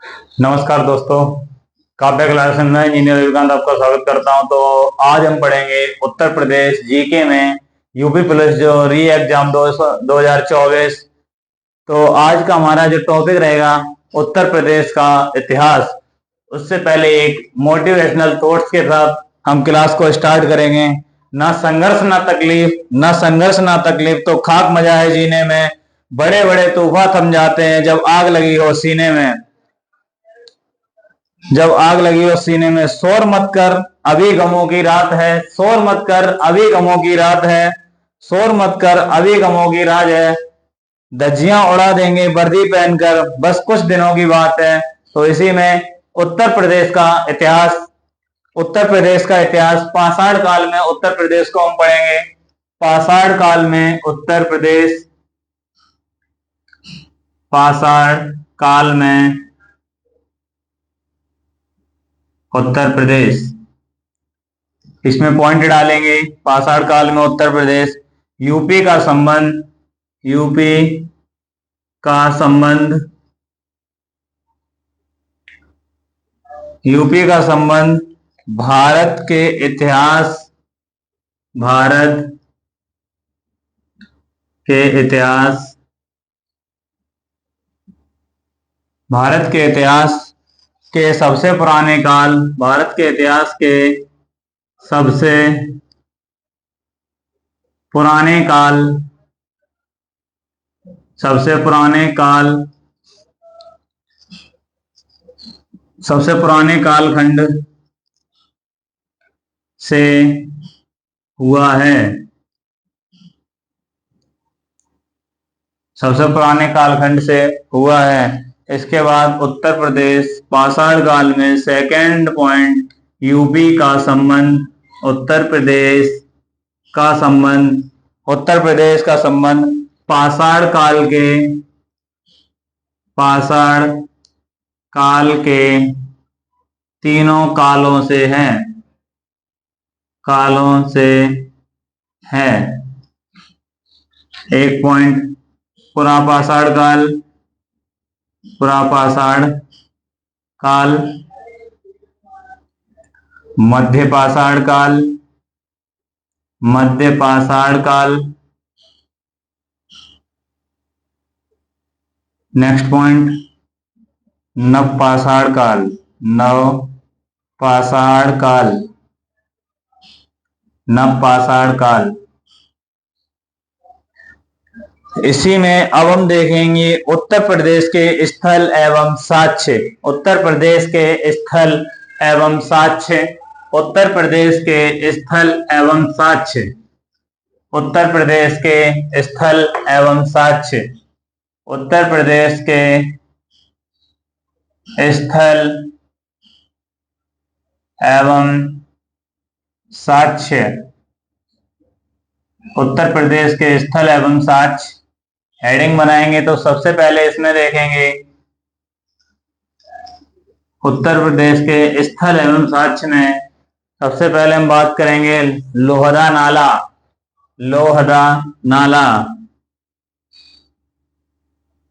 नमस्कार दोस्तों। काव्य क्लासेस में इंजीनियर विवेकानंद आपका स्वागत करता हूं। तो आज हम पढ़ेंगे उत्तर प्रदेश जीके में यूपी पुलिस जो री एग्जाम 2024। तो आज का हमारा जो टॉपिक रहेगा उत्तर प्रदेश का इतिहास। उससे पहले एक मोटिवेशनल थॉट्स के साथ हम क्लास को स्टार्ट करेंगे। ना संघर्ष ना तकलीफ, ना संघर्ष ना तकलीफ तो खाक मजा है जीने में। बड़े बड़े तूफान थम जाते हैं जब आग लगी हो सीने में। जब आग लगी हो सीने में, शोर मत कर अभी गमों की रात है, शोर मत कर अभी गमों की रात है, शोर मत कर अभी गमों की रात है। धज्जियां उड़ा देंगे वर्दी पहनकर, बस कुछ दिनों की बात है। तो इसी में उत्तर प्रदेश का इतिहास, उत्तर प्रदेश का इतिहास पाषाण काल में उत्तर प्रदेश को हम पढ़ेंगे। पाषाण काल में उत्तर प्रदेश, पाषाण काल में उत्तर प्रदेश, इसमें पॉइंट डालेंगे। पाषाण काल में उत्तर प्रदेश, यूपी का संबंध, यूपी का संबंध, यूपी का संबंध भारत के इतिहास, भारत के इतिहास, भारत के इतिहास के सबसे पुराने काल, भारत के इतिहास के सबसे पुराने काल, सबसे पुराने काल, सबसे पुराने कालखंड से हुआ है। सबसे पुराने कालखंड से हुआ है। इसके बाद उत्तर प्रदेश पाषाण काल में सेकंड पॉइंट, यूपी का संबंध, उत्तर प्रदेश का संबंध, उत्तर प्रदेश का संबंध पाषाण काल के, पाषाण काल के तीनों कालों से है, कालों से है। एक पॉइंट पुरापाषाण काल, पुरापाषाण काल, मध्यपाषाण काल, मध्यपाषाण काल। नेक्स्ट पॉइंट नवपाषाण काल, नवपाषाण काल, नवपाषाण काल। इसी में अब हम देखेंगे उत्तर प्रदेश के स्थल एवं साक्ष्य, उत्तर प्रदेश के स्थल एवं साक्ष्य, उत्तर प्रदेश के स्थल एवं साक्ष्य, उत्तर प्रदेश के स्थल एवं साक्ष्य, उत्तर प्रदेश के स्थल एवं साक्ष्य, उत्तर प्रदेश के स्थल एवं साक्ष्य। हेडिंग बनाएंगे तो सबसे पहले इसमें देखेंगे उत्तर प्रदेश के स्थल एवं साक्ष्य में सबसे पहले हम बात करेंगे लोहदा नाला, लोहदा नाला,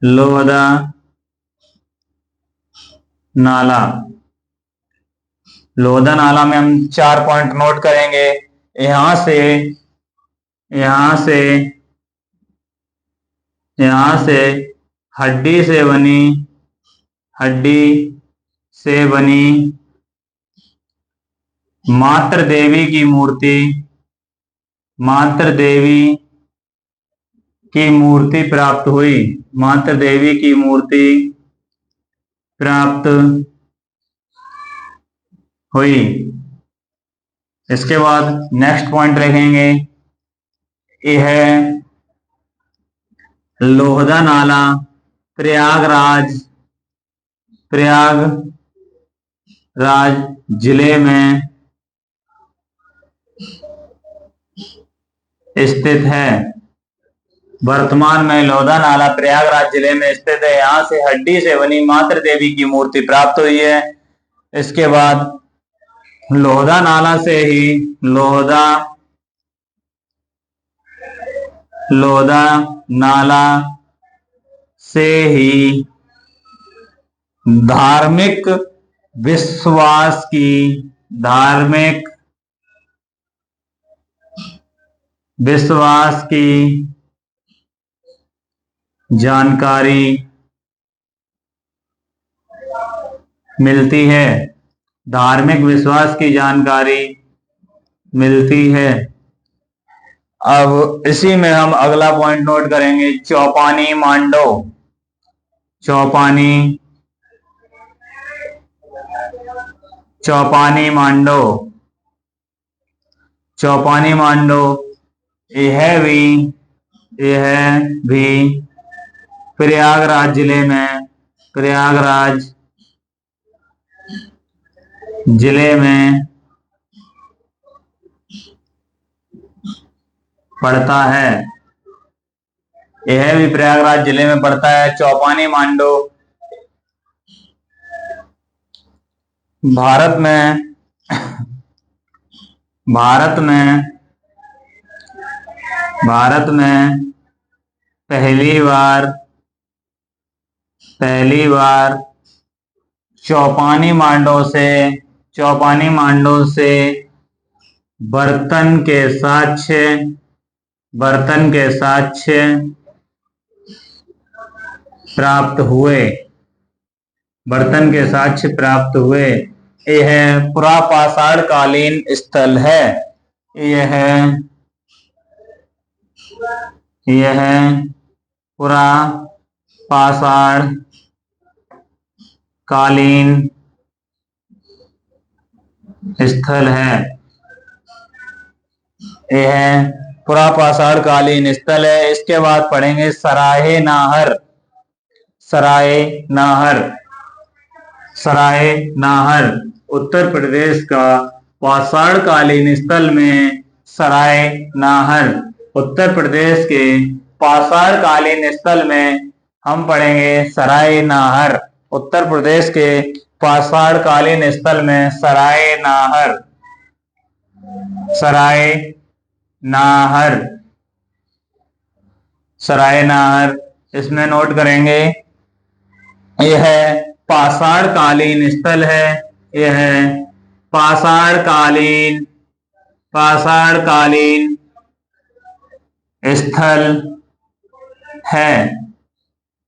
लोहदा नाला। लोहदा नाला में हम 4 पॉइंट नोट करेंगे। यहां से, यहां से, यहां से हड्डी से बनी, हड्डी से बनी मातृ देवी की मूर्ति, मातृ देवी की मूर्ति प्राप्त हुई, मातृ देवी की मूर्ति प्राप्त हुई। इसके बाद नेक्स्ट पॉइंट रखेंगे, यह लोहदा नाला प्रयागराज, प्रयागराज जिले में स्थित है। वर्तमान में लोहदा नाला प्रयागराज जिले में स्थित है। यहां से हड्डी से बनी मातृ देवी की मूर्ति प्राप्त हुई है। इसके बाद लोहदा नाला से ही, लोहदा, लोहदा नाला से ही धार्मिक विश्वास की, धार्मिक विश्वास की जानकारी मिलती है, धार्मिक विश्वास की जानकारी मिलती है। अब इसी में हम अगला पॉइंट नोट करेंगे, चौपानी मांडो। चौपानी, चौपानी मांडो, चौपानी मांडो, यह भी प्रयागराज जिले में, प्रयागराज जिले में पड़ता है, यह भी प्रयागराज जिले में पड़ता है। चौपानी मांडो भारत में, भारत में, भारत में पहली बार चौपानी मांडो से, चौपानी मांडो से बर्तन के साक्ष्य, बर्तन के साक्ष्य प्राप्त हुए, बर्तन के साक्ष्य प्राप्त हुए। यह पुरापाषाण कालीन स्थल है, यह पुरापाषाण कालीन स्थल है, यह पुरापाषाण कालीन स्थल है। इसके बाद पढ़ेंगे सराय नाहर, सराय नाहर, सराय नाहर उत्तर प्रदेश का पाषाण कालीन स्थल में सराय नाहर, उत्तर प्रदेश के पाषाण कालीन स्थल में हम पढ़ेंगे सराय नाहर, उत्तर प्रदेश के पाषाण कालीन स्थल में सराय नाहर, सराय नाहर, सराय नाहर। इसमें नोट करेंगे, यह पाषाण कालीन स्थल है, यह पाषाण कालीन, पाषाण कालीन स्थल है।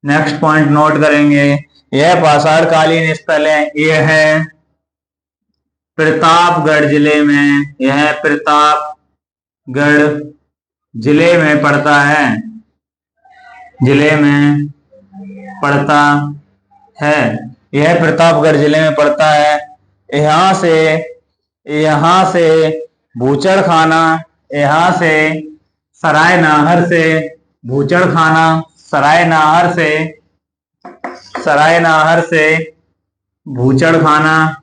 नेक्स्ट पॉइंट नोट करेंगे, यह पाषाण कालीन स्थल है, यह है प्रतापगढ़ जिले में, यह प्रतापगढ़ जिले में पड़ता है, जिले में पड़ता है, यह प्रतापगढ़ जिले में पड़ता है। यहाँ से बूचड़खाना, यहाँ से सराय नाहर से बूचड़खाना, सराय नाहर से, सराय नाहर से बूचड़खाना,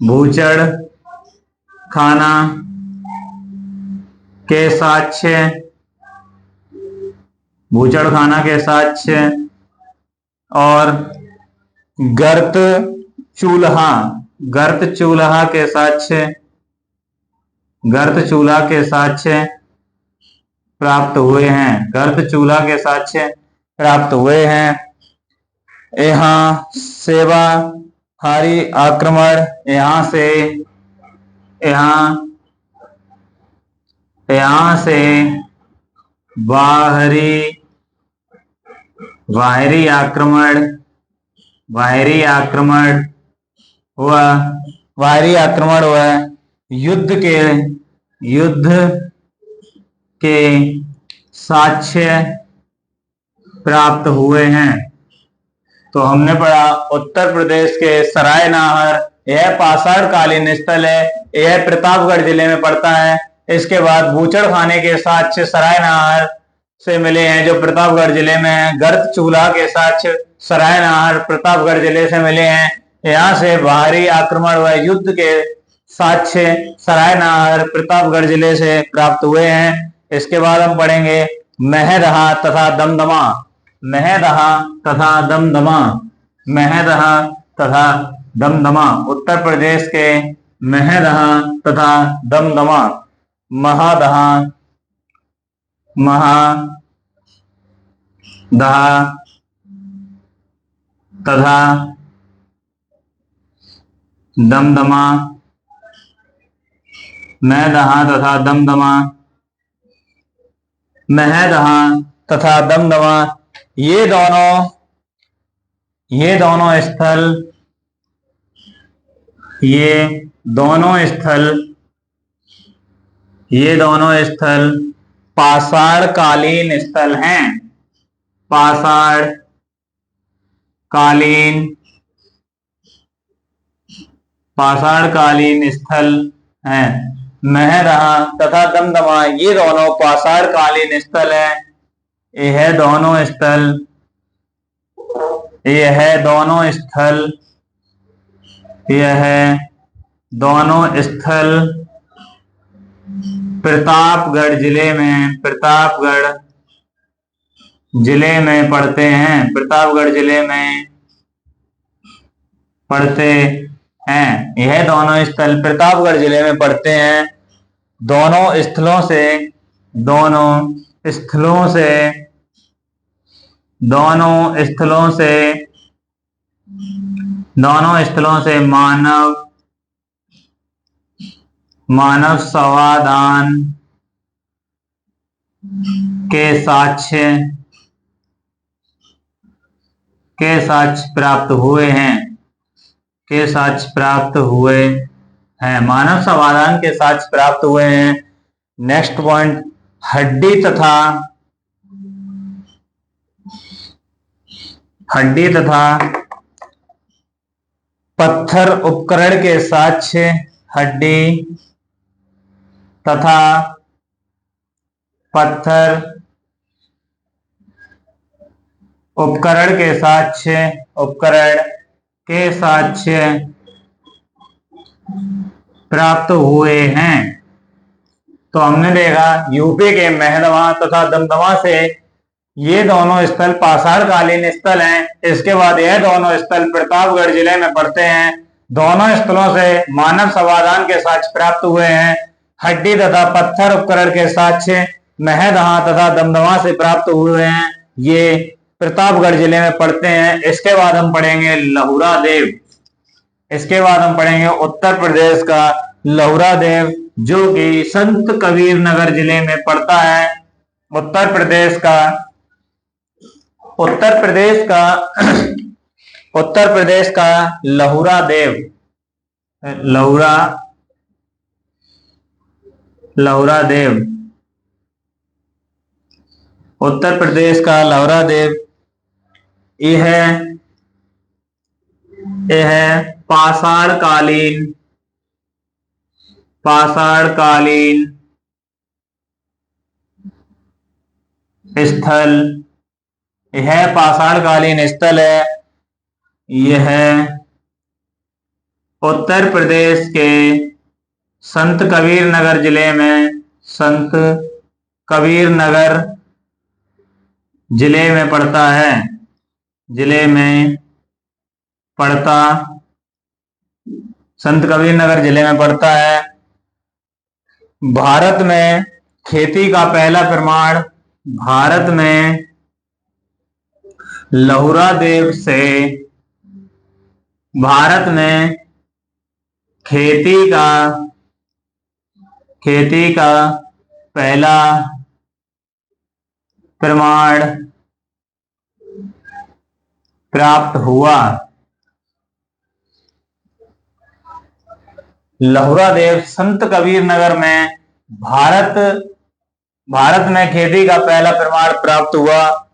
बूचड़खाना के साक्ष्य, बूचड़खाना के साक्ष्य और गर्त चूल्हा, गर्त चूल्हा के साक्ष्य, गर्त चूल्हा के साक्ष्य प्राप्त हुए हैं, गर्त चूल्हा के साक्ष्य प्राप्त हुए हैं। यहाँ सेवाहारी आक्रमण, यहाँ से बाहरी आक्रमण, बाहरी आक्रमण हुआ, बाहरी आक्रमण हुआ, युद्ध के साक्ष्य प्राप्त हुए हैं। तो हमने पढ़ा उत्तर प्रदेश के सराय नाहर, यह पाषाण कालीन स्थल है, यह प्रतापगढ़ जिले में पड़ता है। इसके बाद बूचड़खाने के साक्ष्य सराय नाहर से मिले हैं जो प्रतापगढ़ जिले में है, गर्त चूल्हा के साक्ष्य सराय नाहर प्रतापगढ़ जिले से मिले हैं। यहाँ से बाहरी आक्रमण व युद्ध के साक्ष्य सराय नाहर प्रतापगढ़ जिले से प्राप्त हुए हैं। इसके बाद हम पढ़ेंगे महदहा तथा दमदमा, महदहा तथा दमदमा, महदहा तथा दमदमा उत्तर प्रदेश के महदहा तथा दमदमा, महादहा, महादहा तथा दमदमा, मैदहा तथा दमदमा, महदहा तथा दमदमा, ये दोनों स्थल, ये दोनों स्थल पाषाण कालीन स्थल हैं। पाषाण कालीन स्थल हैं। महदहा तथा दमदमा ये दोनों पाषाण कालीन स्थल हैं। यह दोनों स्थल प्रतापगढ़ जिले में पड़ते हैं। यह दोनों स्थल प्रतापगढ़ जिले में पड़ते हैं। दोनों स्थलों से मानव संवादान के साक्ष्य प्राप्त हुए हैं। मानव समाधान के साक्ष्य प्राप्त हुए हैं। नेक्स्ट पॉइंट, हड्डी तथा पत्थर उपकरण के साक्ष्य। हड्डी तथा पत्थर उपकरण के साक्ष्य प्राप्त हुए हैं। तो हमने देखा यूपी के महदवा तथा दमदमा से ये दोनों स्थल पाषाण कालीन स्थल हैं। इसके बाद यह दोनों स्थल प्रतापगढ़ जिले में पड़ते हैं। दोनों स्थलों से मानव समाधान के साक्ष्य प्राप्त हुए हैं। हड्डी तथा पत्थर उपकरण के साक्ष्य महदहा तथा दमदमा से प्राप्त हुए हैं। ये प्रतापगढ़ जिले में पड़ते हैं। इसके बाद हम पढ़ेंगे लहुरा देव। उत्तर प्रदेश का लहुरा देव, जो कि संत कबीर नगर जिले में पड़ता है। उत्तर प्रदेश का लहुरा देव, उत्तर प्रदेश का लहुरा देव यह पाषाण कालीन स्थल है। यह उत्तर प्रदेश के संत कबीर नगर जिले में पड़ता है। संत कबीर नगर जिले में पड़ता है। भारत में खेती का पहला प्रमाण लहुरा देव से खेती का पहला प्रमाण प्राप्त हुआ। लहुरा देव संत कबीर नगर में भारत में खेती का पहला प्रमाण प्राप्त हुआ।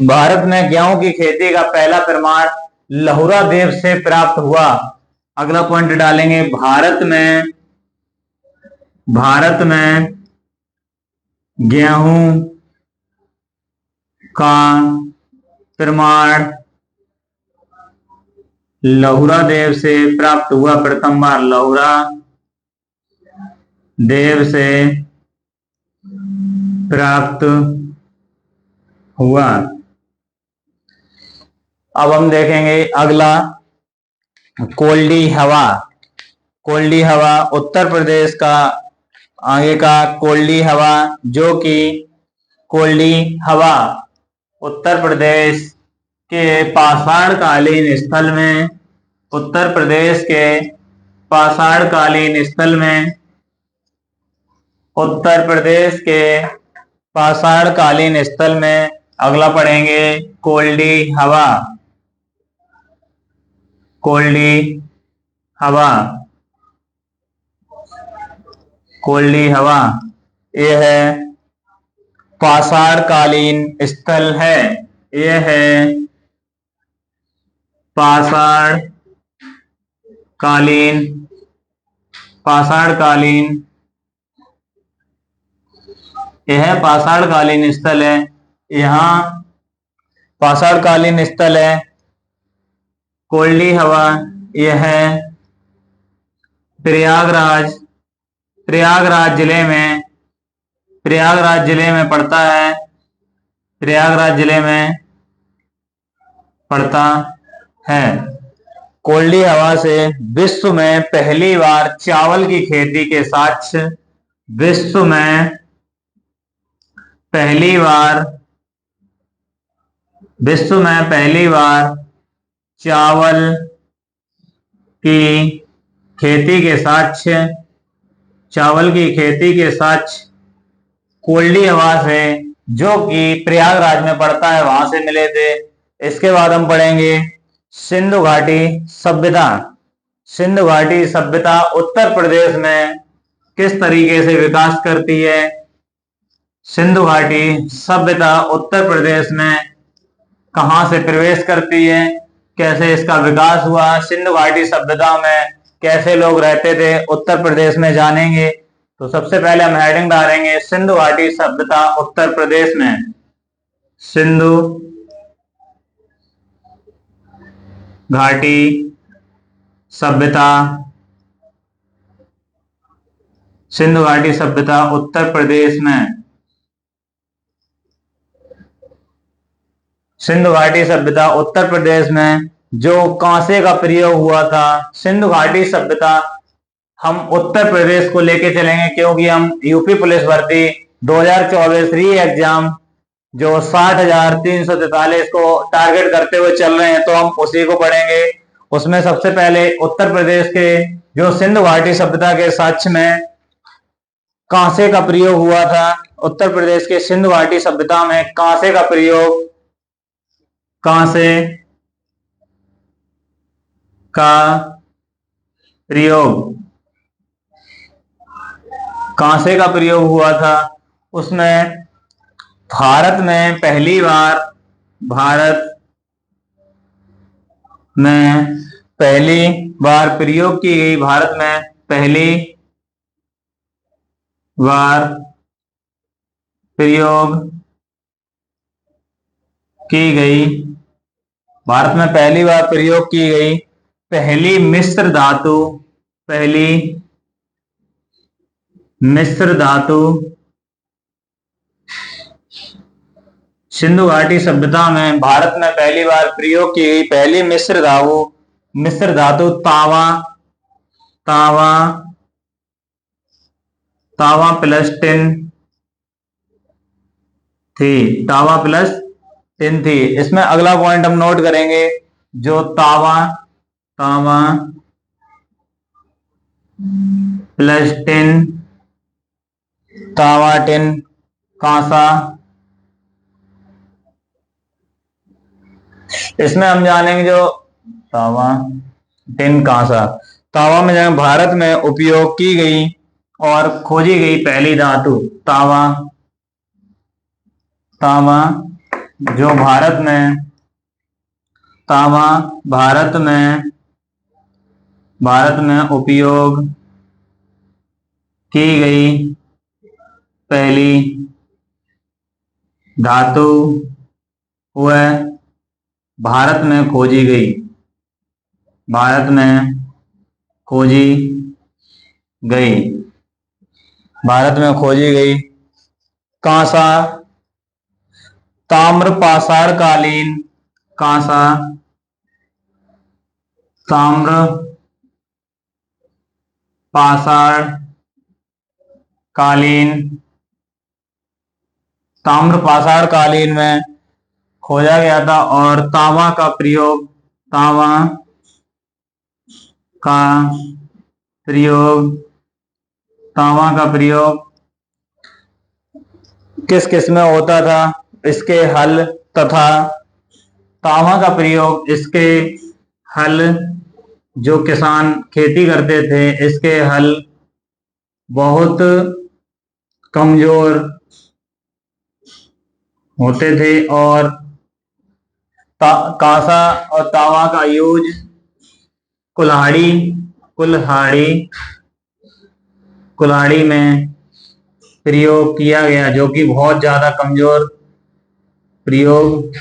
भारत में गेहूं की खेती का पहला प्रमाण लहुरा देव से प्राप्त हुआ। अगला पॉइंट डालेंगे, भारत में गेहूं का प्रमाण लहुरा देव से प्राप्त हुआ। प्रथम बार लहुरा देव से प्राप्त हुआ। अब हम देखेंगे अगला, कोल्डी हवा उत्तर प्रदेश का आगे का कोल्डी हवा, जो कि कोल्डी हवा उत्तर प्रदेश के पाषाणकालीन स्थल में, उत्तर प्रदेश के पाषाणकालीन स्थल में, उत्तर प्रदेश के पाषाणकालीन स्थल में। अगला पढ़ेंगे कोल्डी हवा, कोल्डी हवा, कोल्डी हवा यह है पाषाणकालीन स्थल है, यह है पाषाणकालीन, पाषाणकालीन, यह पाषाणकालीन स्थल है। यहाँ पाषाणकालीन स्थल है कोल्डी हवा, यह है प्रयागराज, प्रयागराज जिले में, प्रयागराज जिले में पड़ता है, प्रयागराज जिले में पड़ता है। कोल्डी हवा से विश्व में पहली बार चावल की खेती के साक्ष्य, विश्व में पहली बार, विश्व में पहली बार चावल की खेती के साक्ष्य, चावल की खेती के साक्ष्य कोल्डी हवा से, जो कि प्रयागराज में पड़ता है, वहां से मिले थे। इसके बाद हम पढ़ेंगे सिंधु घाटी सभ्यता। सिंधु घाटी सभ्यता उत्तर प्रदेश में किस तरीके से विकास करती है? सिंधु घाटी सभ्यता उत्तर प्रदेश में कहां से प्रवेश करती है, कैसे इसका विकास हुआ, सिंधु घाटी सभ्यता में कैसे लोग रहते थे उत्तर प्रदेश में, जानेंगे। तो सबसे पहले हम हेडिंग डालेंगे सिंधु घाटी सभ्यता उत्तर प्रदेश में। सिंधु घाटी सभ्यता, सिंधु घाटी सभ्यता उत्तर प्रदेश में। सिंधु घाटी सभ्यता उत्तर प्रदेश में जो कांसे का प्रयोग हुआ था। सिंधु घाटी सभ्यता हम उत्तर प्रदेश को लेके चलेंगे, क्योंकि हम यूपी पुलिस भर्ती 2024 री एग्जाम जो 60,343 को टारगेट करते हुए चल रहे हैं, तो हम उसी को पढ़ेंगे। उसमें सबसे पहले उत्तर प्रदेश के जो सिंधु घाटी सभ्यता के साक्ष्य में कांसे का प्रयोग हुआ था, उत्तर प्रदेश के सिंधु घाटी सभ्यता में कांसे का प्रयोग, कांसे का प्रयोग, कांसे का प्रयोग हुआ था। उसमें भारत में पहली बार, भारत में पहली बार प्रयोग की गई, भारत में पहली बार प्रयोग की गई, भारत में पहली बार प्रयोग की गई पहली मिश्र धातु, पहली मिश्र धातु सिंधु घाटी सभ्यता में भारत में पहली बार प्रयोग की गई पहली मिश्र धातु, मिश्र धातु तांबा, तांबा, तांबा प्लस टिन थी, तांबा प्लस टिन थी। इसमें अगला पॉइंट हम नोट करेंगे, जो तांबा, तांबा प्लस टिन, तांबा टिन कांसा। इसमें हम जानेंगे जो तांबा टिन कांसा, तांबा में जो भारत में उपयोग की गई और खोजी गई पहली धातु तांबा, तांबा जो भारत में, तांबा भारत में, भारत में उपयोग की गई पहली धातु वह भारत में खोजी गई, भारत में खोजी गई, भारत में खोजी गई। कांसा ताम्र पाषाणकालीन, कांसा ताम्र पाषाणकालीन, ताम्र पाषाणकालीन में खोजा गया था। और तांबा का प्रयोग का प्रयोग तांबा का प्रयोग किस किस में होता था? इसके हल तथा तांबा का प्रयोग इसके हल, जो किसान खेती करते थे इसके हल बहुत कमजोर होते थे। और कांसा और तांबा का यूज कुल्हाड़ी कुल्हाड़ी कुल्हाड़ी में प्रयोग किया गया, जो कि बहुत ज्यादा कमजोर प्रयोग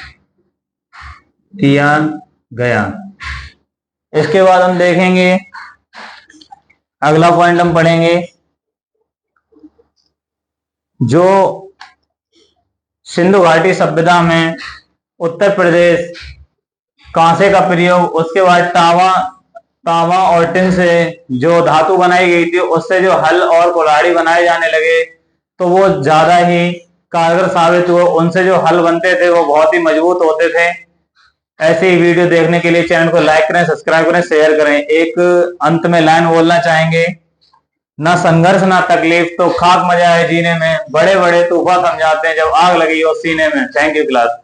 किया गया। इसके बाद हम देखेंगे, अगला पॉइंट हम पढ़ेंगे, जो सिंधु घाटी सभ्यता में उत्तर प्रदेश कांसे का प्रयोग, उसके बाद तांबा और टिन से जो धातु बनाई गई थी उससे जो हल और कुल्हाड़ी बनाए जाने लगे तो वो ज्यादा ही कारगर साबित हुए। उनसे जो हल बनते थे वो बहुत ही मजबूत होते थे। ऐसे ही वीडियो देखने के लिए चैनल को लाइक करें, सब्सक्राइब करें, शेयर करें। एक अंत में लाइन बोलना चाहेंगे, ना संघर्ष ना तकलीफ तो खाक मजा है जीने में, बड़े बड़े तूफान समझाते हैं जब आग लगी हो सीने में। Thank you class.